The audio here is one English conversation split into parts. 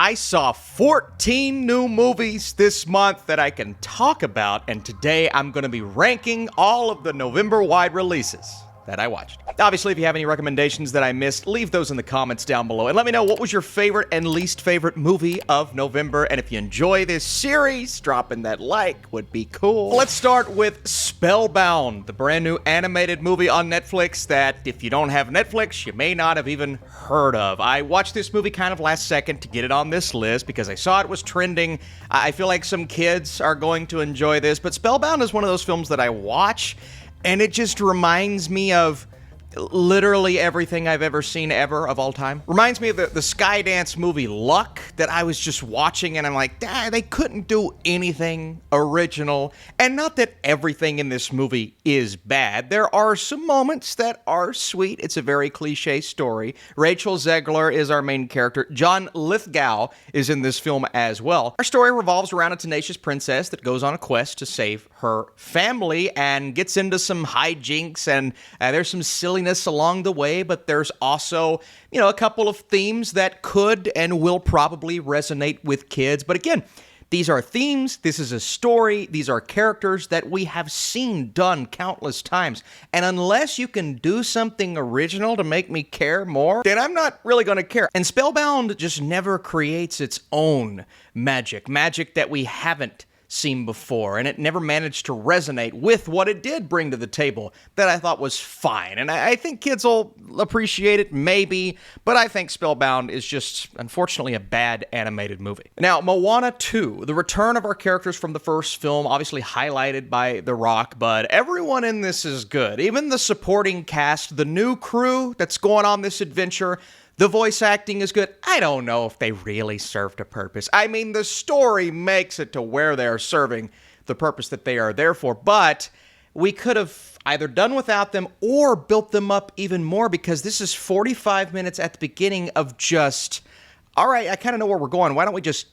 I saw 14 new movies this month that I can talk about, and today I'm going to be ranking all of the November-wide releases that I watched. Obviously, if you have any recommendations that I missed, leave those in the comments down below, and let me know what was your favorite and least favorite movie of November, and if you enjoy this series, dropping that like would be cool. Let's start with Spellbound, the brand new animated movie on Netflix that, if you don't have Netflix, you may not have even heard of. I watched this movie kind of last second to get it on this list because I saw it was trending. I feel like some kids are going to enjoy this, but Spellbound is one of those films that I watch, and it just reminds me of literally everything I've ever seen ever of all time. Reminds me of the Skydance movie Luck that I was just watching, and I'm like, they couldn't do anything original. And not that everything in this movie is bad. There are some moments that are sweet. It's a very cliche story. Rachel Zegler is our main character. John Lithgow is in this film as well. Our story revolves around a tenacious princess that goes on a quest to save her family and gets into some hijinks, and there's some silliness along the way, but there's also, a couple of themes that could and will probably resonate with kids. But again, these are themes, this is a story, these are characters that we have seen done countless times. And unless you can do something original to make me care more, then I'm not really going to care. And Spellbound just never creates its own magic that we haven't seen before, and it never managed to resonate with what it did bring to the table that I thought was fine. And I think kids will appreciate it, maybe, but I think Spellbound is just, unfortunately, a bad animated movie. Now, Moana 2, the return of our characters from the first film, obviously highlighted by The Rock, but everyone in this is good. Even the supporting cast, the new crew that's going on this adventure, the voice acting is good. I don't know if they really served a purpose. I mean, the story makes it to where they're serving the purpose that they are there for, but we could have either done without them or built them up even more, because this is 45 minutes at the beginning of just, all right, I kind of know where we're going. Why don't we just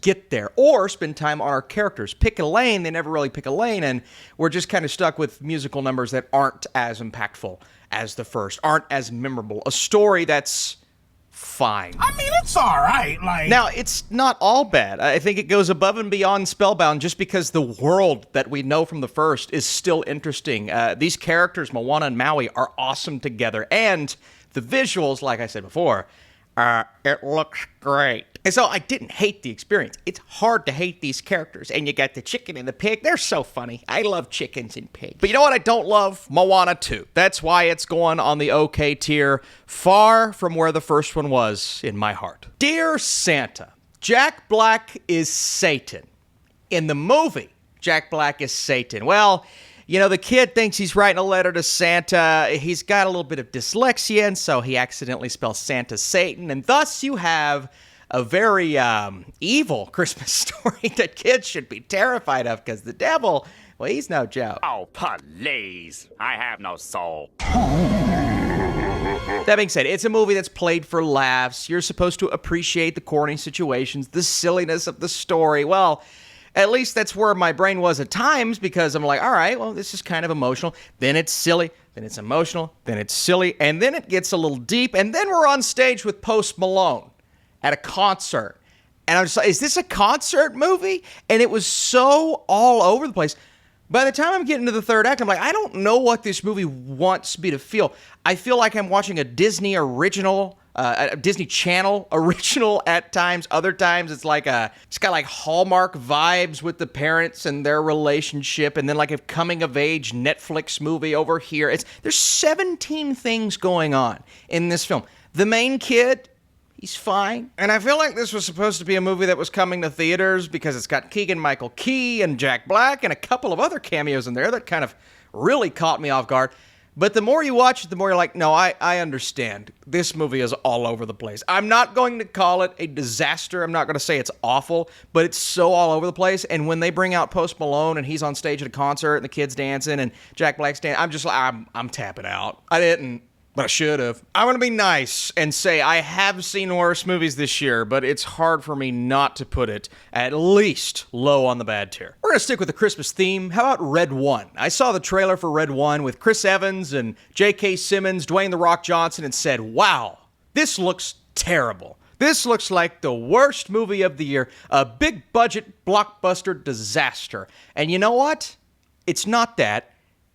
get there, or spend time on our characters? Pick a lane. They never really pick a lane, and we're just kind of stuck with musical numbers that aren't as impactful as the first, aren't as memorable. A story that's fine. I mean, it's all right. Now, it's not all bad. I think it goes above and beyond Spellbound just because the world that we know from the first is still interesting. These characters, Moana and Maui, are awesome together, and the visuals, like I said before, it looks great. And so I didn't hate the experience. It's hard to hate these characters. And you got the chicken and the pig. They're so funny. I love chickens and pigs. But you know what I don't love? Moana 2. That's why it's going on the okay tier, far from where the first one was in my heart. Dear Santa, Jack Black is Satan. In the movie, Jack Black is Satan. Well, the kid thinks he's writing a letter to Santa. He's got a little bit of dyslexia, and so he accidentally spells Santa Satan, and thus you have a very evil Christmas story that kids should be terrified of, because the devil, well, he's no joke. Oh, please. I have no soul. That being said, it's a movie that's played for laughs. You're supposed to appreciate the corny situations, the silliness of the story. Well, at least that's where my brain was at times, because I'm like, all right, well, this is kind of emotional. Then it's silly. Then it's emotional. Then it's silly. And then it gets a little deep. And then we're on stage with Post Malone at a concert. And I'm just like, is this a concert movie? And it was so all over the place. By the time I'm getting to the third act, I'm like, I don't know what this movie wants me to feel. I feel like I'm watching a Disney original, a Disney Channel original at times. Other times it's got like Hallmark vibes with the parents and their relationship, and then like a coming of age Netflix movie over here. There's 17 things going on in this film. The main kid, he's fine. And I feel like this was supposed to be a movie that was coming to theaters because it's got Keegan-Michael Key and Jack Black and a couple of other cameos in there that kind of really caught me off guard. But the more you watch it, the more you're like, no, I understand. This movie is all over the place. I'm not going to call it a disaster. I'm not going to say it's awful, but it's so all over the place. And when they bring out Post Malone and he's on stage at a concert and the kid's dancing and Jack Black's dancing, I'm just like, I'm tapping out. I didn't, but I should have. I'm going to be nice and say I have seen worse movies this year, but it's hard for me not to put it at least low on the bad tier. We're going to stick with the Christmas theme. How about Red 1? I saw the trailer for Red 1 with Chris Evans and J.K. Simmons, Dwayne "The Rock" Johnson, and said, wow, this looks terrible. This looks like the worst movie of the year, a big-budget blockbuster disaster. And you know what? It's not that.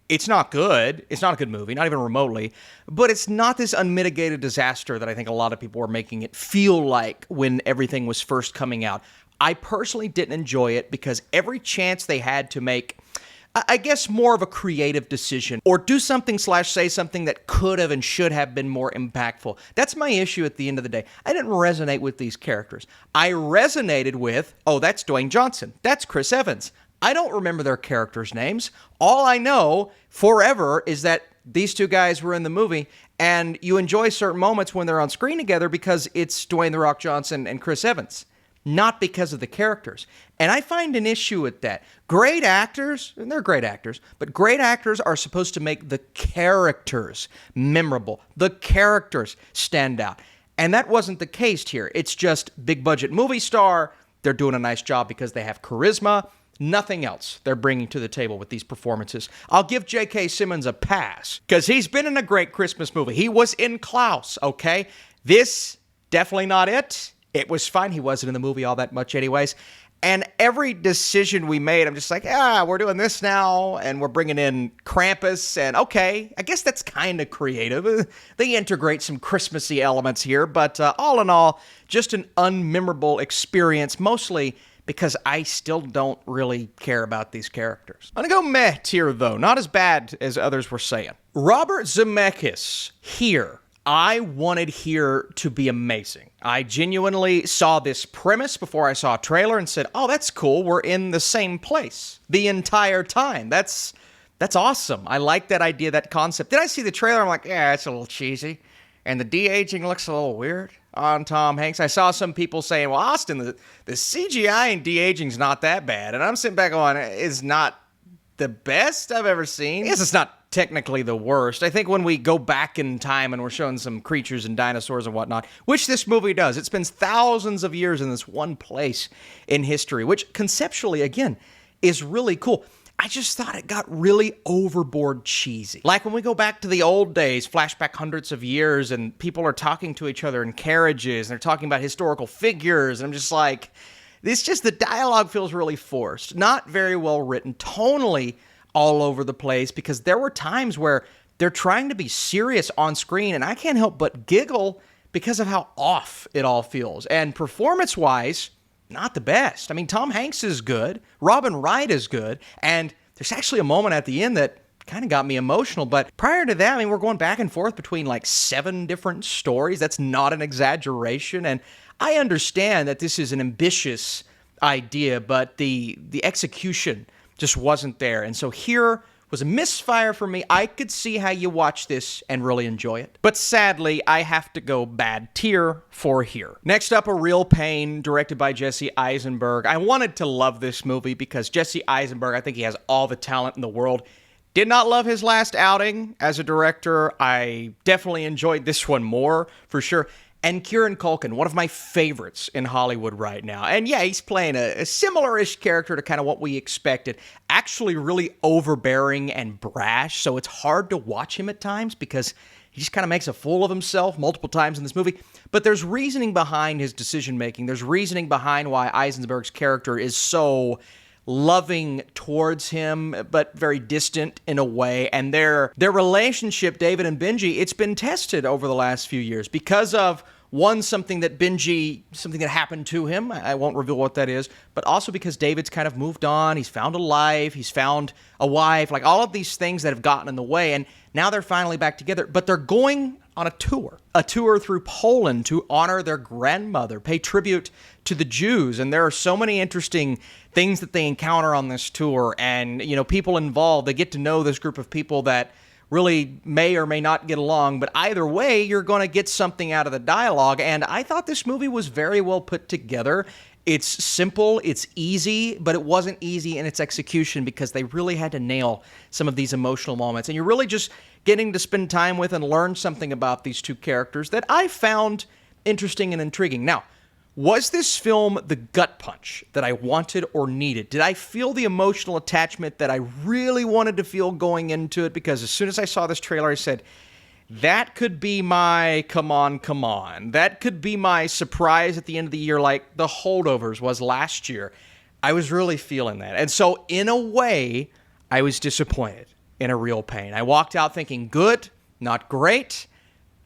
It's not good. It's not a good movie, not even remotely. But it's not this unmitigated disaster that I think a lot of people were making it feel like when everything was first coming out. I personally didn't enjoy it because every chance they had to make, I guess, more of a creative decision or do something / say something that could have and should have been more impactful. That's my issue at the end of the day. I didn't resonate with these characters. I resonated with, oh, that's Dwayne Johnson. That's Chris Evans. I don't remember their characters' names. All I know forever is that these two guys were in the movie, and you enjoy certain moments when they're on screen together because it's Dwayne "The Rock" Johnson and Chris Evans, not because of the characters. And I find an issue with that. Great actors, and they're great actors, but great actors are supposed to make the characters memorable, the characters stand out. And that wasn't the case here. It's just big-budget movie star. They're doing a nice job because they have charisma. Nothing else they're bringing to the table with these performances. I'll give J.K. Simmons a pass because he's been in a great Christmas movie. He was in Klaus, okay? This, definitely not it. It was fine. He wasn't in the movie all that much anyways. And every decision we made, I'm just like, we're doing this now, and we're bringing in Krampus, and okay, I guess that's kind of creative. They integrate some Christmassy elements here, but all in all, just an unmemorable experience, mostly because I still don't really care about these characters. I'm gonna go meh tier, though. Not as bad as others were saying. Robert Zemeckis, here. I wanted here to be amazing. I genuinely saw this premise before I saw a trailer and said, oh, that's cool. We're in the same place the entire time. That's awesome. I like that idea, that concept. Then I see the trailer, I'm like, yeah, it's a little cheesy. And the de-aging looks a little weird on Tom Hanks. I saw some people saying, well, Austin, the CGI and de-aging's not that bad. And I'm sitting back going, it's not the best I've ever seen. Yes, it's not technically the worst. I think when we go back in time and we're showing some creatures and dinosaurs and whatnot, which this movie does, it spends thousands of years in this one place in history, which conceptually, again, is really cool. I just thought it got really overboard cheesy. Like when we go back to the old days, flashback hundreds of years, and people are talking to each other in carriages, and they're talking about historical figures, and I'm just like, the dialogue feels really forced. Not very well written, tonally all over the place, because there were times where they're trying to be serious on screen, and I can't help but giggle because of how off it all feels. And performance-wise, not the best. I mean, Tom Hanks is good, Robin Wright is good, and there's actually a moment at the end that kind of got me emotional. But prior to that, I mean, we're going back and forth between like 7 different stories. That's not an exaggeration. And I understand that this is an ambitious idea, but the execution just wasn't there. And so here was a misfire for me. I could see how you watch this and really enjoy it. But sadly, I have to go bad tier for here. Next up, A Real Pain, directed by Jesse Eisenberg. I wanted to love this movie because Jesse Eisenberg, I think he has all the talent in the world. Did not love his last outing as a director. I definitely enjoyed this one more, for sure. And Kieran Culkin, one of my favorites in Hollywood right now. And yeah, he's playing a similar-ish character to kind of what we expected. Actually really overbearing and brash, so it's hard to watch him at times because he just kind of makes a fool of himself multiple times in this movie. But there's reasoning behind his decision-making. There's reasoning behind why Eisenberg's character is so loving towards him, but very distant in a way. And their relationship, David and Benji, it's been tested over the last few years because of, one, something that happened to him. I won't reveal what that is, but also because David's kind of moved on. He's found a life. He's found a wife, like all of these things that have gotten in the way. And now they're finally back together, but they're going on a tour through Poland to honor their grandmother, pay tribute to the Jews. And there are so many interesting things that they encounter on this tour. And, you know, people involved, they get to know this group of people that really may or may not get along, but either way, you're going to get something out of the dialogue. And I thought this movie was very well put together. It's simple, it's easy, but it wasn't easy in its execution because they really had to nail some of these emotional moments. And you're really just getting to spend time with and learn something about these two characters that I found interesting and intriguing. Now, was this film the gut punch that I wanted or needed? Did I feel the emotional attachment that I really wanted to feel going into it? Because as soon as I saw this trailer, I said, That could be my come on. That could be my surprise at the end of the year like The Holdovers was last year. I was really feeling that. And so in a way, I was disappointed in a real pain. I walked out thinking good, not great,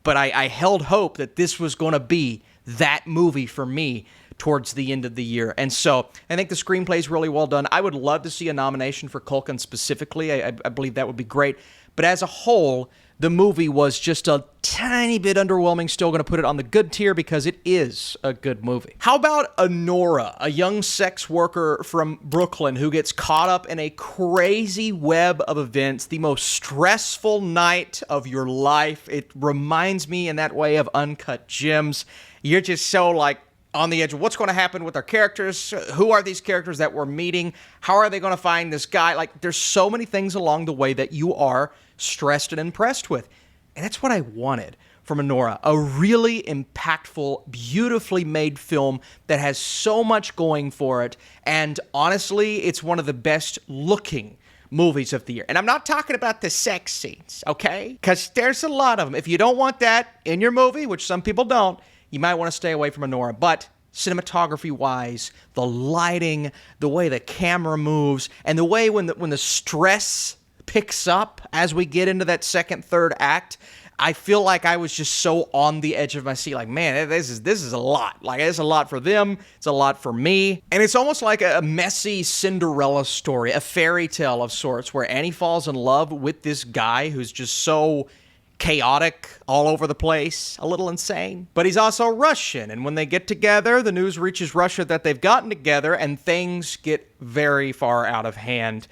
but I held hope that this was going to be that movie for me towards the end of the year. And so I think the screenplay is really well done. I would love to see a nomination for Culkin specifically. I believe that would be great. But as a whole, the movie was just a tiny bit underwhelming. Still going to put it on the good tier because it is a good movie. How about Anora, a young sex worker from Brooklyn who gets caught up in a crazy web of events, the most stressful night of your life. It reminds me in that way of Uncut Gems. You're just so like on the edge of what's going to happen with our characters. Who are these characters that we're meeting? How are they going to find this guy? Like, there's so many things along the way that you are stressed and impressed with. And that's what I wanted from Anora. A really impactful, beautifully made film that has so much going for it. And honestly, it's one of the best looking movies of the year. And I'm not talking about the sex scenes, okay? Because there's a lot of them. If you don't want that in your movie, which some people don't, you might want to stay away from Anora. But cinematography-wise, the lighting, the way the camera moves, and the way when the stress picks up as we get into that second, third act, I feel like I was just so on the edge of my seat. Like, man, this is a lot. Like, it's a lot for them. It's a lot for me. And it's almost like a messy Cinderella story, a fairy tale of sorts, where Annie falls in love with this guy who's just so chaotic, all over the place, a little insane. But he's also Russian, and when they get together, the news reaches Russia that they've gotten together, and things get very far out of hand.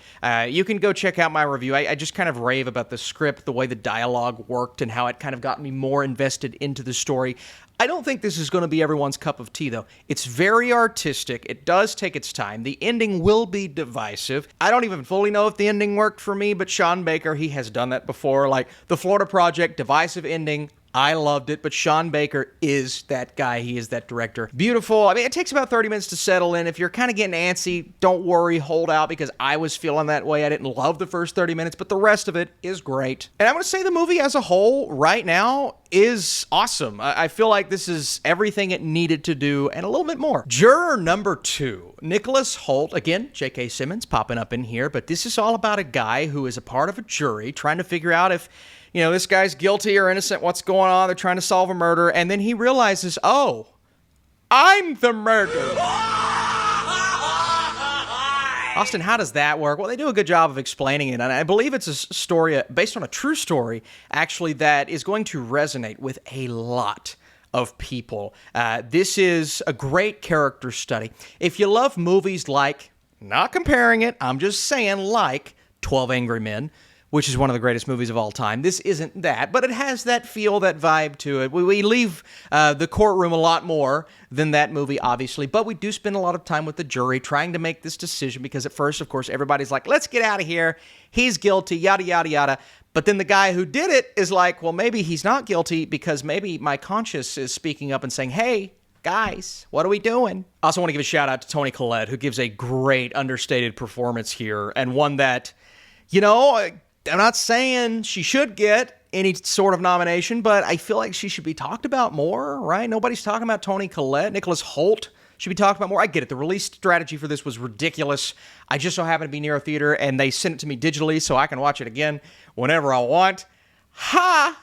You can go check out my review. I just kind of rave about the script, the way the dialogue worked, and how it kind of got me more invested into the story. I don't think this is going to be everyone's cup of tea, though. It's very artistic. It does take its time. The ending will be divisive. I don't even fully know if the ending worked for me, but Sean Baker, he has done that before. Like The Florida Project, divisive ending. I loved it, but Sean Baker is that guy. He is that director. Beautiful. I mean, it takes about 30 minutes to settle in. If you're kind of getting antsy, don't worry, hold out, because I was feeling that way. I didn't love the first 30 minutes, but the rest of it is great. And I'm going to say the movie as a whole right now is awesome. I feel like this is everything it needed to do and a little bit more. Juror No.2. Nicholas Hoult, again, J.K. Simmons popping up in here, but this is all about a guy who is a part of a jury trying to figure out if this guy's guilty or innocent, what's going on. They're trying to solve a murder. And then he realizes, oh, I'm the murderer. Austin, how does that work? Well, they do a good job of explaining it. And I believe it's a story based on a true story, actually, that is going to resonate with a lot of people. This is a great character study. If you love movies like, not comparing it, I'm just saying like 12 Angry Men, which is one of the greatest movies of all time. This isn't that, but it has that feel, that vibe to it. We leave the courtroom a lot more than that movie, obviously, but we do spend a lot of time with the jury trying to make this decision because at first, of course, everybody's like, let's get out of here. He's guilty, yada, yada, yada. But then the guy who did it is like, well, maybe he's not guilty because maybe my conscience is speaking up and saying, hey, guys, what are we doing? I also want to give a shout out to Toni Collette, who gives a great understated performance here, and one that, I'm not saying she should get any sort of nomination, but I feel like she should be talked about more, right? Nobody's talking about Toni Collette. Nicholas Hoult should be talked about more. I get it. The release strategy for this was ridiculous. I just so happen to be near a theater, and they sent it to me digitally so I can watch it again whenever I want. Ha!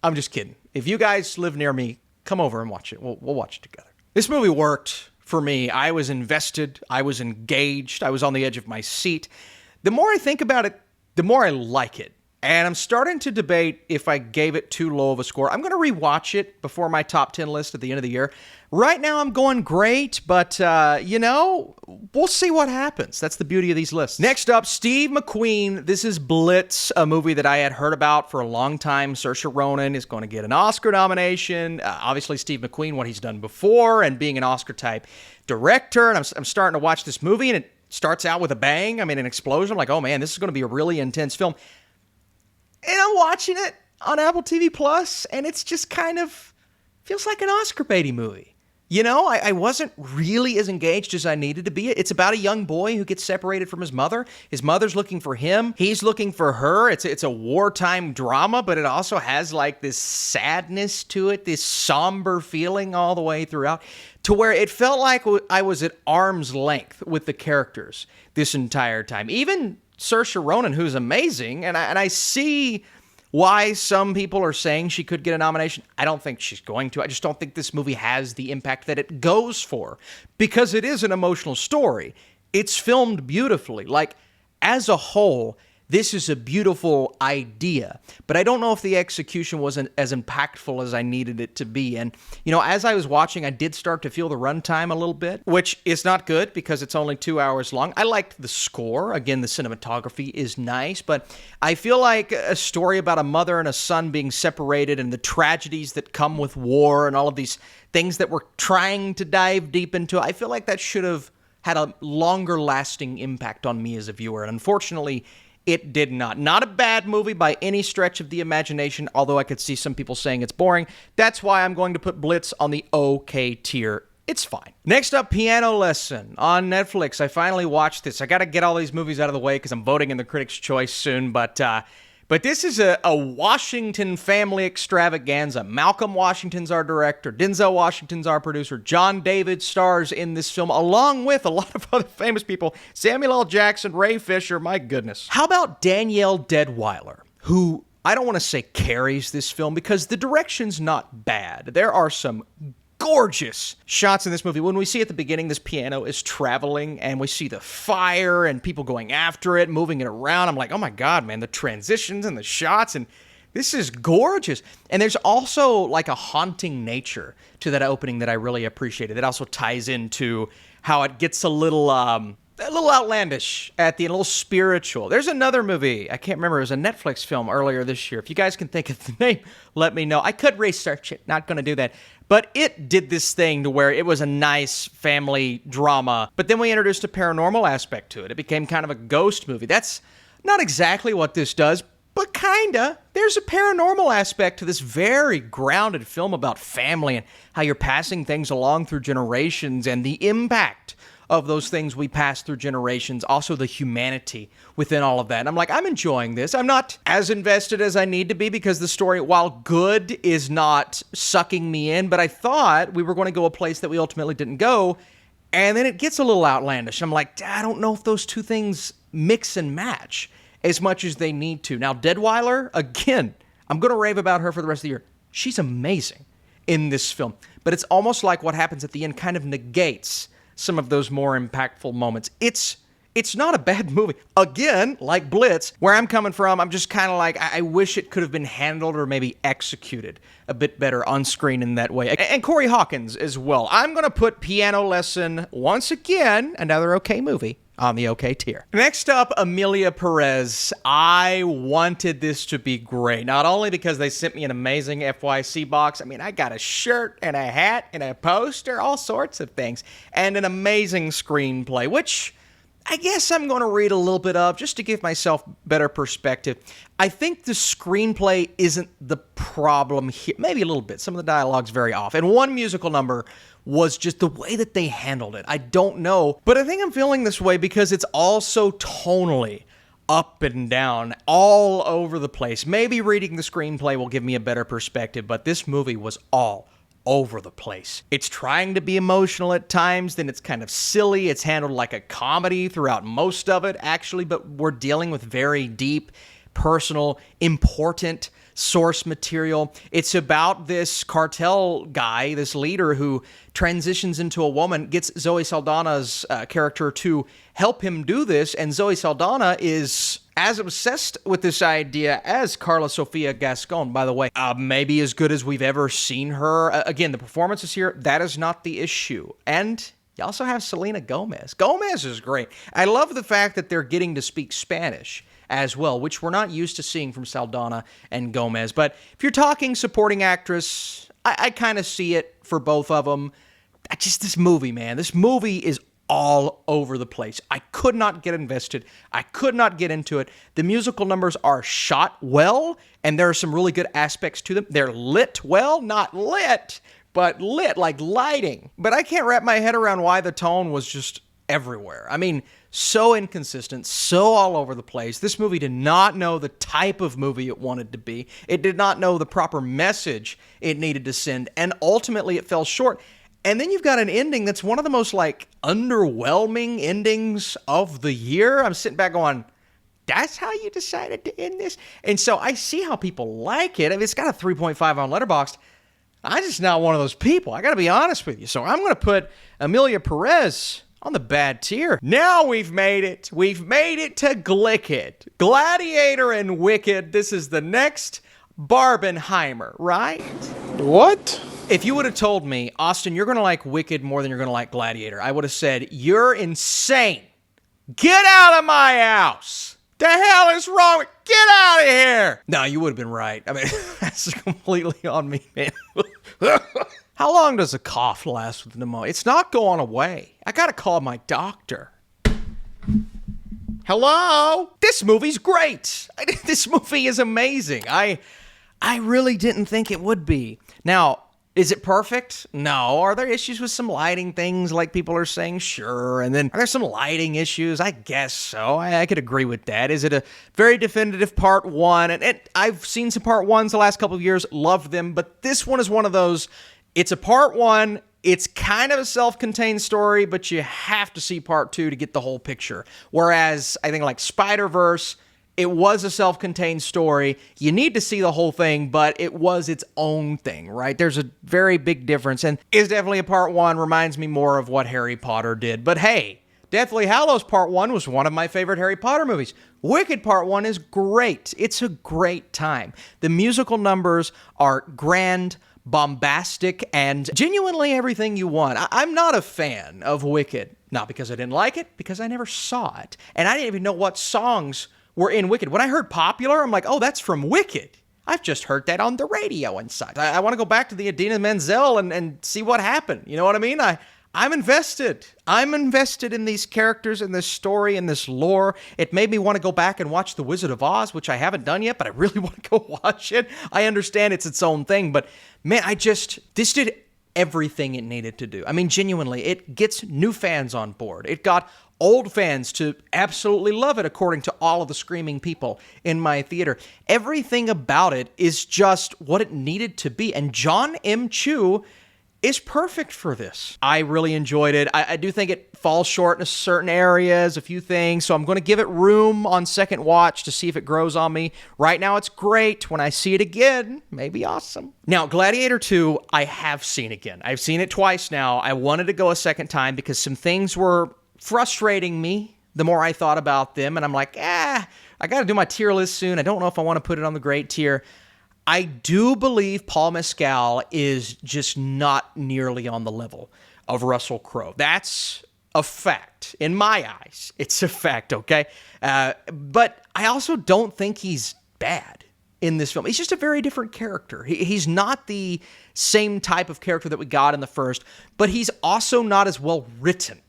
I'm just kidding. If you guys live near me, come over and watch it. We'll watch it together. This movie worked for me. I was invested. I was engaged. I was on the edge of my seat. The more I think about it, the more I like it. And I'm starting to debate if I gave it too low of a score. I'm going to rewatch it before my top 10 list at the end of the year. Right now, I'm going great, but, we'll see what happens. That's the beauty of these lists. Next up, Steve McQueen. This is Blitz, a movie that I had heard about for a long time. Saoirse Ronan is going to get an Oscar nomination. Obviously, Steve McQueen, what he's done before, and being an Oscar-type director. And I'm starting to watch this movie, and it starts out with a bang. I mean, an explosion. I'm like, oh, man, this is going to be a really intense film. And I'm watching it on Apple TV Plus, and it's just kind of feels like an Oscar baity movie. I wasn't really as engaged as I needed to be. It's about a young boy who gets separated from his mother. His mother's looking for him. He's looking for her. It's a wartime drama, but it also has like this sadness to it, this somber feeling all the way throughout, to where it felt like I was at arm's length with the characters this entire time. Even Saoirse Ronan, who's amazing, and I see why some people are saying she could get a nomination. I don't think she's going to. I just don't think this movie has the impact that it goes for, because it is an emotional story. It's filmed beautifully. Like, as a whole, this is a beautiful idea, but I don't know if the execution wasn't as impactful as I needed it to be. And, as I was watching, I did start to feel the runtime a little bit, which is not good because it's only 2 hours long. I liked the score. Again, the cinematography is nice, but I feel like a story about a mother and a son being separated and the tragedies that come with war and all of these things that we're trying to dive deep into, I feel like that should have had a longer lasting impact on me as a viewer. And unfortunately, it did not. Not a bad movie by any stretch of the imagination, although I could see some people saying it's boring. That's why I'm going to put Blitz on the okay tier. It's fine. Next up, Piano Lesson on Netflix. I finally watched this. I got to get all these movies out of the way because I'm voting in the Critics' Choice soon, but this is a Washington family extravaganza. Malcolm Washington's our director. Denzel Washington's our producer. John David stars in this film, along with a lot of other famous people. Samuel L. Jackson, Ray Fisher, my goodness. How about Danielle Deadwyler, who I don't want to say carries this film because the direction's not bad. There are some gorgeous shots in this movie. When we see at the beginning this piano is traveling and we see the fire and people going after it, moving it around, I'm like, oh my God, man, the transitions and the shots, and this is gorgeous. And there's also like a haunting nature to that opening that I really appreciated. It also ties into how it gets a little outlandish at the end, a little spiritual. There's another movie, I can't remember, it was a Netflix film earlier this year. If you guys can think of the name, let me know. I could research it, not going to do that. But it did this thing to where it was a nice family drama, but then we introduced a paranormal aspect to it. It became kind of a ghost movie. That's not exactly what this does, but kinda. There's a paranormal aspect to this very grounded film about family and how you're passing things along through generations and the impact of those things we pass through generations, also the humanity within all of that. And I'm like, I'm enjoying this. I'm not as invested as I need to be because the story, while good, is not sucking me in, but I thought we were going to go a place that we ultimately didn't go, and then it gets a little outlandish. I'm like, I don't know if those two things mix and match as much as they need to. Now, Deadwyler, again, I'm going to rave about her for the rest of the year. She's amazing in this film, but it's almost like what happens at the end kind of negates some of those more impactful moments. It's not a bad movie. Again, like Blitz, where I'm coming from, I'm just kind of like, I wish it could have been handled or maybe executed a bit better on screen in that way. And Corey Hawkins as well. I'm going to put Piano Lesson, once again, another okay movie, on the okay tier. Next up, Emilia Perez. I wanted this to be great, not only because they sent me an amazing FYC box. I mean, I got a shirt and a hat and a poster, all sorts of things, and an amazing screenplay, which I guess I'm going to read a little bit of just to give myself better perspective. I think the screenplay isn't the problem here. Maybe a little bit. Some of the dialogue's very off. And one musical number was just the way that they handled it. I don't know, but I think I'm feeling this way because it's all so tonally up and down, all over the place. Maybe reading the screenplay will give me a better perspective, but this movie was all over the place. It's trying to be emotional at times, then it's kind of silly. It's handled like a comedy throughout most of it, actually, but we're dealing with very deep, personal, important source material. It's about this cartel guy, this leader who transitions into a woman, gets Zoe Saldana's character to help him do this, and Zoe Saldana is as obsessed with this idea as Carla Sofia Gascon, by the way. Maybe as good as we've ever seen her. Again, the performances here, that is not the issue. And you also have Selena Gomez. Gomez is great. I love the fact that they're getting to speak Spanish as well, which we're not used to seeing from Saldana and Gomez. But if you're talking supporting actress, I kind of see it for both of them. This movie, man, this movie is all over the place. I could not get invested. I could not get into it. The musical numbers are shot well, and there are some really good aspects to them. They're lit well, not lit, but lit, like lighting. But I can't wrap my head around why the tone was just everywhere. I mean, so inconsistent, so all over the place. This movie did not know the type of movie it wanted to be. It did not know the proper message it needed to send, and ultimately it fell short. And then you've got an ending that's one of the most, like, underwhelming endings of the year. I'm sitting back going, that's how you decided to end this? And so I see how people like it. I mean, it's got a 3.5 on Letterboxd. I'm just not one of those people. I got to be honest with you. So I'm going to put Emilia Perez on the bad tier. Now we've made it. We've made it to Glickit. Gladiator and Wicked. This is the next Barbenheimer, right? What? If you would have told me, Austin, you're going to like Wicked more than you're going to like Gladiator, I would have said, you're insane. Get out of my house. The hell is wrong with... Get out of here. No, you would have been right. I mean, that's completely on me, man. How long does a cough last with pneumonia? It's not going away. I gotta call my doctor. Hello? This movie's great. This movie is amazing. I really didn't think it would be. Now, is it perfect? No. Are there issues with some lighting things like people are saying? Sure. And then are there some lighting issues? I guess so. I could agree with that. Is it a very definitive part one? And I've seen some part ones the last couple of years, loved them, but this one is one of those, it's a part one, it's kind of a self-contained story, but you have to see part two to get the whole picture. Whereas I think like Spider-Verse, it was a self-contained story. You need to see the whole thing, but it was its own thing, right? There's a very big difference, and is definitely a part one, reminds me more of what Harry Potter did. But hey, Deathly Hallows Part 1 was one of my favorite Harry Potter movies. Wicked Part 1 is great. It's a great time. The musical numbers are grand, bombastic, and genuinely everything you want. I'm not a fan of Wicked. Not because I didn't like it, because I never saw it. And I didn't even know what songs were in Wicked. When I heard Popular, I'm like, oh, that's from Wicked. I've just heard that on the radio and such. I want to go back to the Idina Menzel and see what happened. You know what I mean? I'm invested. I'm invested in these characters, in this story, in this lore. It made me want to go back and watch The Wizard of Oz, which I haven't done yet, but I really want to go watch it. I understand it's its own thing, but man, this did everything it needed to do. I mean, genuinely, it gets new fans on board. It got old fans to absolutely love it, according to all of the screaming people in my theater. Everything about it is just what it needed to be, and John M. Chu is perfect for this. I really enjoyed it. I do think it falls short in certain areas, a few things, so I'm going to give it room on second watch to see if it grows on me. Right now, it's great. When I see it again, maybe awesome. Now, Gladiator 2, I have seen again. I've seen it twice now. I wanted to go a second time because some things were frustrating me the more I thought about them, and I'm like, I got to do my tier list soon. I don't know if I want to put it on the great tier. I do believe Paul Mescal is just not nearly on the level of Russell Crowe. That's a fact. In my eyes, it's a fact, okay? But I also don't think he's bad in this film. He's just a very different character. He's not the same type of character that we got in the first, but he's also not as well written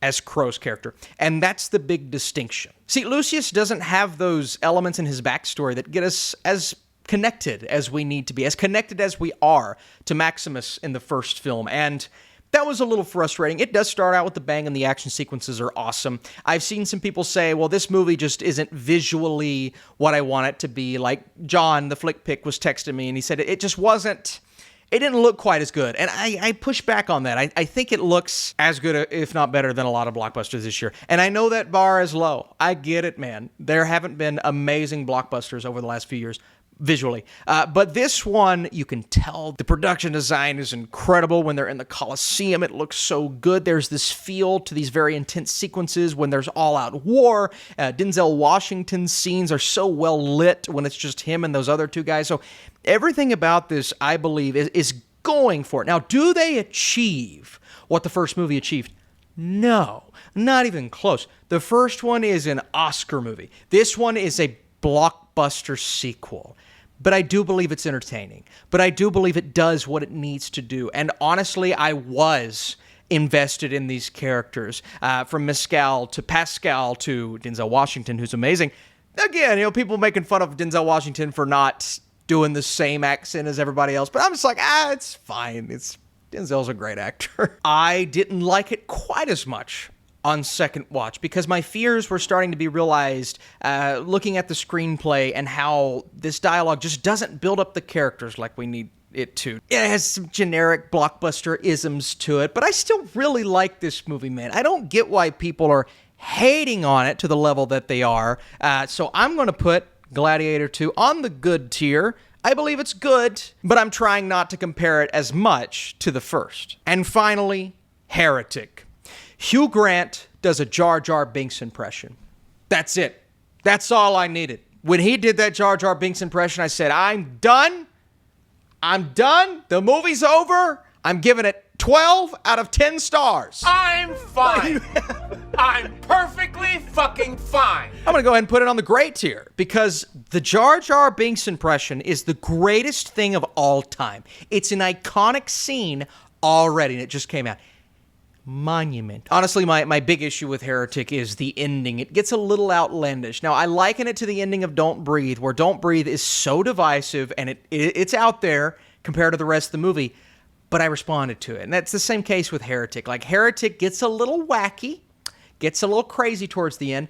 as Crowe's character, and that's the big distinction. See, Lucius doesn't have those elements in his backstory that get us as connected as we need to be, as connected as we are to Maximus in the first film, and that was a little frustrating. It does start out with the bang, and the action sequences are awesome. I've seen some people say, well, this movie just isn't visually what I want it to be. Like John, the flick pick, was texting me, and he said it just wasn't... It didn't look quite as good, and I push back on that. I think it looks as good, if not better, than a lot of blockbusters this year. And I know that bar is low. I get it, man. There haven't been amazing blockbusters over the last few years, visually. But this one, you can tell the production design is incredible. When they're in the Colosseum, it looks so good. There's this feel to these very intense sequences when there's all-out war. Denzel Washington's scenes are so well lit when it's just him and those other two guys. So everything about this, I believe, is going for it. Now, do they achieve what the first movie achieved? No, not even close. The first one is an Oscar movie. This one is a blockbuster sequel. But I do believe it's entertaining. But I do believe it does what it needs to do. And honestly, I was invested in these characters, from Mescal to Pascal to Denzel Washington, who's amazing. Again, people making fun of Denzel Washington for not doing the same accent as everybody else. But I'm just like, it's fine. It's Denzel's a great actor. I didn't like it quite as much on second watch because my fears were starting to be realized looking at the screenplay and how this dialogue just doesn't build up the characters like we need it to. It has some generic blockbuster isms to it, but I still really like this movie, man. I don't get why people are hating on it to the level that they are. So I'm going to put Gladiator 2 on the good tier. I believe it's good, but I'm trying not to compare it as much to the first. And finally, Heretic. Hugh Grant does a Jar Jar Binks impression. That's it. That's all I needed. When he did that Jar Jar Binks impression, I said, I'm done. I'm done. The movie's over. I'm giving it 12 out of 10 stars. I'm fine. I'm perfectly fucking fine. I'm going to go ahead and put it on the great tier because the Jar Jar Binks impression is the greatest thing of all time. It's an iconic scene already, and it just came out. Monument. Honestly, my big issue with Heretic is the ending. It gets a little outlandish. Now, I liken it to the ending of Don't Breathe, where Don't Breathe is so divisive, and it's out there compared to the rest of the movie, but I responded to it. And that's the same case with Heretic. Like, Heretic gets a little wacky, gets a little crazy towards the end,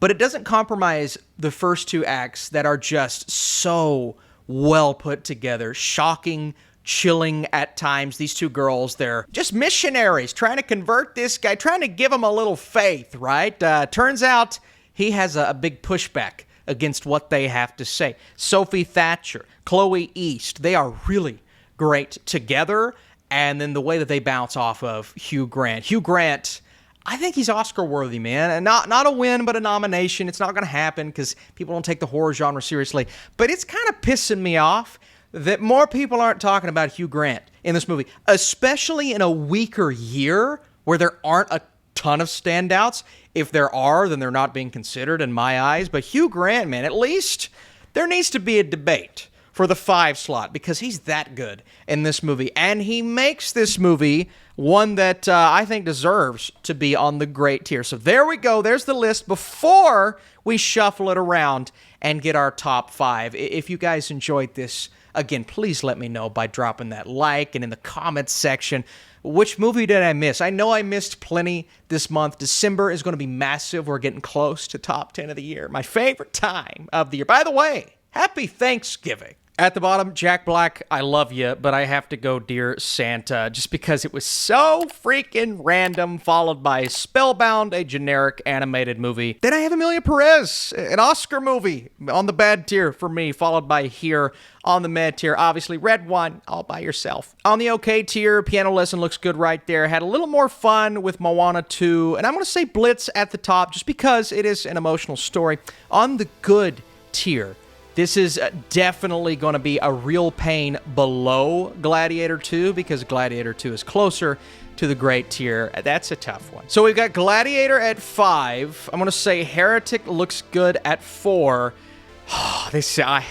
but it doesn't compromise the first two acts that are just so well put together, shocking, chilling at times. These two girls, they're just missionaries trying to convert this guy, trying to give him a little faith, right? Turns out he has a big pushback against what they have to say. Sophie Thatcher, Chloe East, they are really great together. And then the way that they bounce off of Hugh Grant. Hugh Grant, I think he's Oscar worthy, man. And not a win, but a nomination. It's not going to happen because people don't take the horror genre seriously. But it's kind of pissing me off that more people aren't talking about Hugh Grant in this movie, especially in a weaker year where there aren't a ton of standouts. If there are, then they're not being considered in my eyes. But Hugh Grant, man, at least there needs to be a debate for the 5 slot because he's that good in this movie. And he makes this movie one that I think deserves to be on the great tier. So there we go. There's the list before we shuffle it around and get our top 5. If you guys enjoyed this, again, please let me know by dropping that like and in the comments section. Which movie did I miss? I know I missed plenty this month. December is going to be massive. We're getting close to top 10 of the year. My favorite time of the year. By the way, happy Thanksgiving. At the bottom, Jack Black, I love you, but I have to go Dear Santa just because it was so freaking random, followed by Spellbound, a generic animated movie. Then I have Emilia Perez, an Oscar movie on the bad tier for me, followed by Here on the mid tier. Obviously, Red One, all by yourself. On the okay tier, Piano Lesson looks good right there. Had a little more fun with Moana 2, and I'm going to say Blitz at the top just because it is an emotional story. On the good tier, this is definitely going to be a real pain below Gladiator 2 because Gladiator 2 is closer to the great tier. That's a tough one. So we've got Gladiator at 5. I'm going to say Heretic looks good at 4.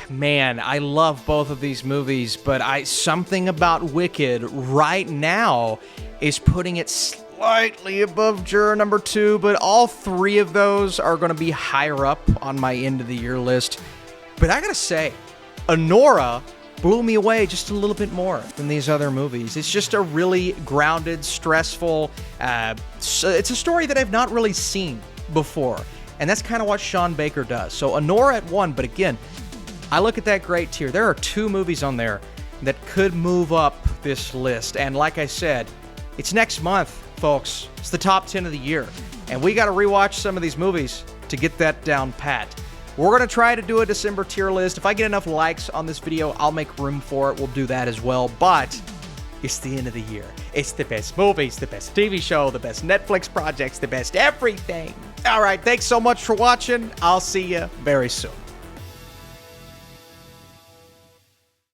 Man, I love both of these movies, but something about Wicked right now is putting it slightly above Juror No.2, but all 3 of those are going to be higher up on my end of the year list. But I gotta say, Anora blew me away just a little bit more than these other movies. It's just a really grounded, stressful, it's a story that I've not really seen before. And that's kind of what Sean Baker does. So Anora at 1, but again, I look at that great tier. There are 2 movies on there that could move up this list. And like I said, it's next month, folks. It's the top 10 of the year. And we gotta rewatch some of these movies to get that down pat. We're going to try to do a December tier list. If I get enough likes on this video, I'll make room for it. We'll do that as well. But it's the end of the year. It's the best movies, the best TV show, the best Netflix projects, the best everything. All right, thanks so much for watching. I'll see you very soon.